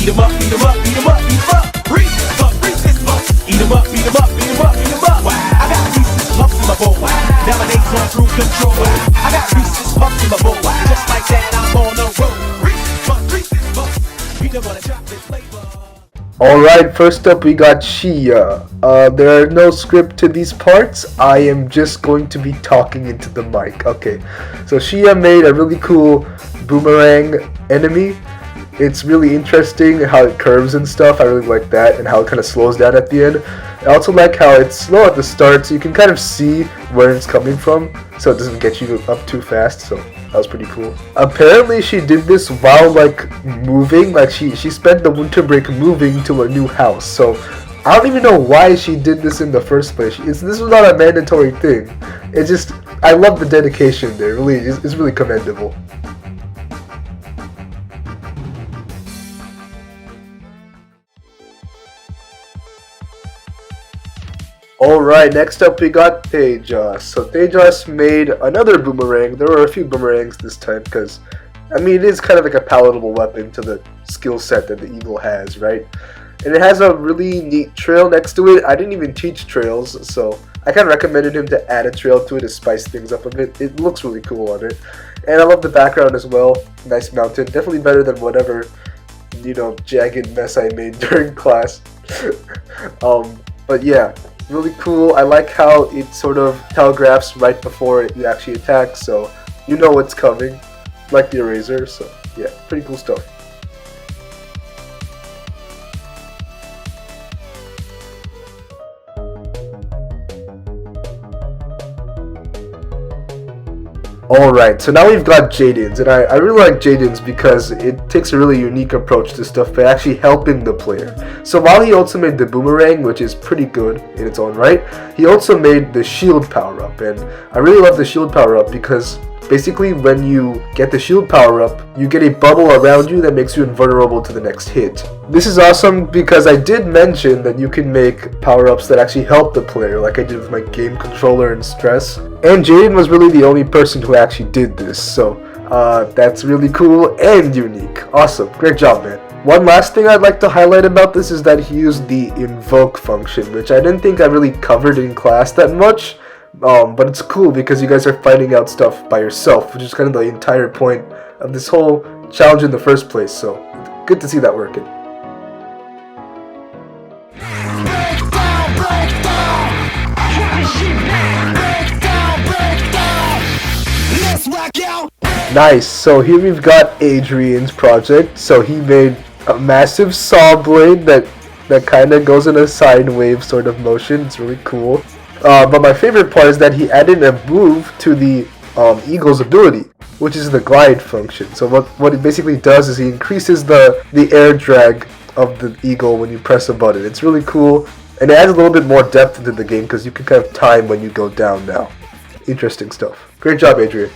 Eat 'em up, eat 'em up, eat 'em up, eat 'em up. Reese's Puffs. Eat 'em up, eat 'em up, eat 'em up, eat 'em up. I got Reese's Puffs in my bowl. Nowadays on through control. I got Reese's Puffs in my bowl. Just like that, I'm on the road. Reese's Puffs. Peanut butter chocolate flavor. Alright, first up we got Shiya. There are no script to these parts. I am just going to be talking into the mic. Okay, so Shiya made a really cool boomerang enemy. It's really interesting how it curves and stuff. I really like that, and how it kind of slows down at the end. I also like how it's slow at the start, so you can kind of see where it's coming from, so it doesn't get you up too fast. So that was pretty cool. Apparently she did this while like moving, like she spent the winter break moving to a new house. So I don't even know why she did this in the first place. This was not a mandatory thing. It's just, I love the dedication there. Really, it's really commendable. Alright, next up we got Tejas. So Tejas made another boomerang. There were a few boomerangs this time because, I mean, it is kind of like a palatable weapon to the skill set that the eagle has, right? And it has a really neat trail next to it. I didn't even teach trails, so I kind of recommended him to add a trail to it to spice things up a bit. It looks really cool on it. And I love the background as well. Nice mountain. Definitely better than whatever, jagged mess I made during class. But yeah. Really cool. I like how it sort of telegraphs right before it actually attacks, so you know what's coming, like the eraser. So yeah, pretty cool stuff. Alright, so now we've got Jayden's, and I really like Jayden's because it takes a really unique approach to stuff by actually helping the player. So while he also made the boomerang, which is pretty good in its own right, he also made the shield power-up, and I really love the shield power-up because basically when you get the shield power-up, you get a bubble around you that makes you invulnerable to the next hit. This is awesome because I did mention that you can make power-ups that actually help the player, like I did with my game controller and stress. And Jayden was really the only person who actually did this, so that's really cool and unique. Awesome, great job, man. One last thing I'd like to highlight about this is that he used the invoke function, which I didn't think I really covered in class that much. But it's cool because you guys are finding out stuff by yourself, which is kind of the entire point of this whole challenge in the first place, so good to see that working. Nice, so here we've got Adrian's project. So he made a massive saw blade that kind of goes in a sine wave sort of motion. It's really cool. But my favorite part is that he added a move to the eagle's ability, which is the glide function. So what it basically does is he increases the air drag of the eagle when you press a button. It's really cool, and it adds a little bit more depth into the game because you can kind of time when you go down now. Interesting stuff. Great job, Adrian.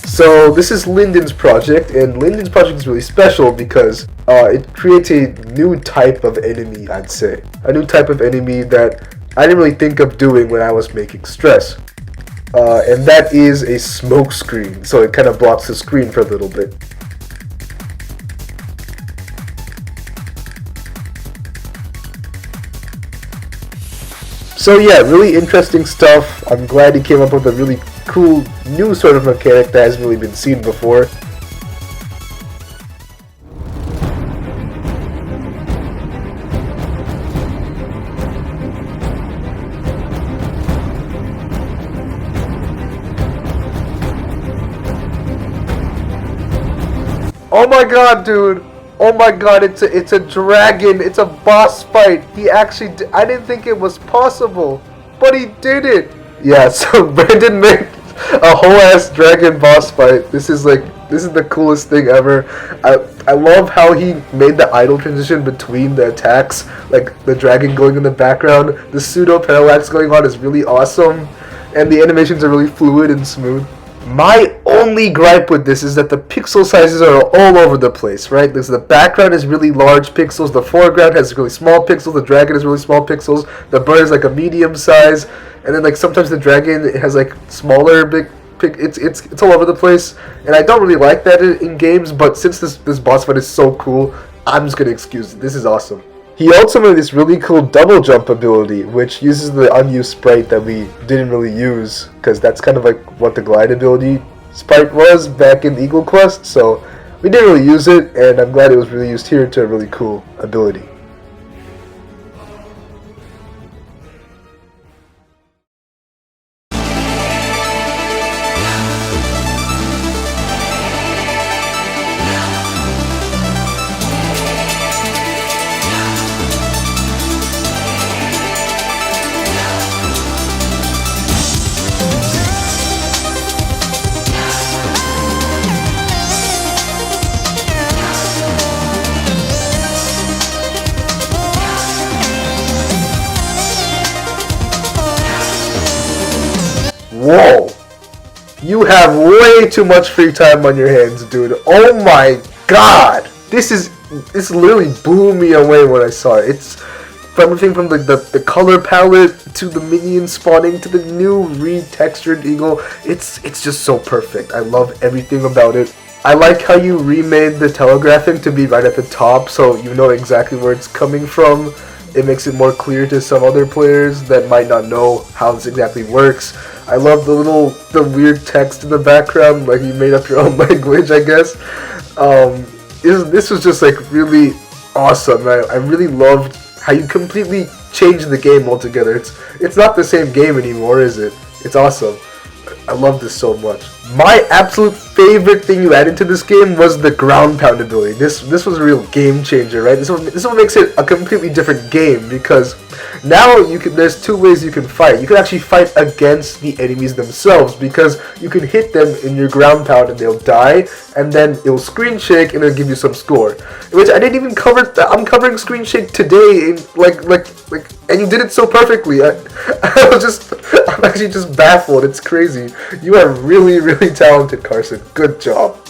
So this is Lyndon's project, and Lyndon's project is really special because it creates a new type of enemy, I'd say. A new type of enemy that I didn't really think of doing when I was making stress. And that is a smoke screen, so it kind of blocks the screen for a little bit. So yeah, really interesting stuff. I'm glad he came up with a really cool new sort of mechanic that hasn't really been seen before. Oh my god, dude! Oh my god, it's a dragon! It's a boss fight! He actually I didn't think it was possible, but he did it! Yeah, so Brandon made a whole ass dragon boss fight. This is the coolest thing ever. I love how he made the idle transition between the attacks, like the dragon going in the background. The pseudo parallax going on is really awesome, and the animations are really fluid and smooth. My only gripe with this is that the pixel sizes are all over the place, right? There's the background is really large pixels, the foreground has really small pixels, the dragon has really small pixels, the bird is like a medium size, and then like sometimes the dragon has like smaller big. It's all over the place, and I don't really like that in games. But since this boss fight is so cool, I'm just gonna excuse it. This is awesome. He also made this really cool double jump ability, which uses the unused sprite that we didn't really use, because that's kind of like what the glide ability sprite was back in Eagle Quest, so we didn't really use it, and I'm glad it was really used here to a really cool ability. Whoa! You have way too much free time on your hands, dude. Oh my god! This literally blew me away when I saw it. It's from everything from the color palette to the minions spawning to the new retextured eagle. It's just so perfect. I love everything about it. I like how you remade the telegraphing to be right at the top, so you know exactly where it's coming from. It makes it more clear to some other players that might not know how this exactly works. I love the weird text in the background, like you made up your own language, I guess. This was just like really awesome. I really loved how you completely changed the game altogether. It's not the same game anymore, is it? It's awesome. I love this so much. My absolute favorite thing you added to this game was the ground pound ability. This was a real game changer, right? This one makes it a completely different game, because now there's two ways you can fight. You can actually fight against the enemies themselves, because you can hit them in your ground pound and they'll die, and then it'll screen shake and it'll give you some score. Which I didn't even cover. I'm covering screen shake today, in and you did it so perfectly. I'm actually just baffled. It's crazy. You are really, really talented, Karson. Good job.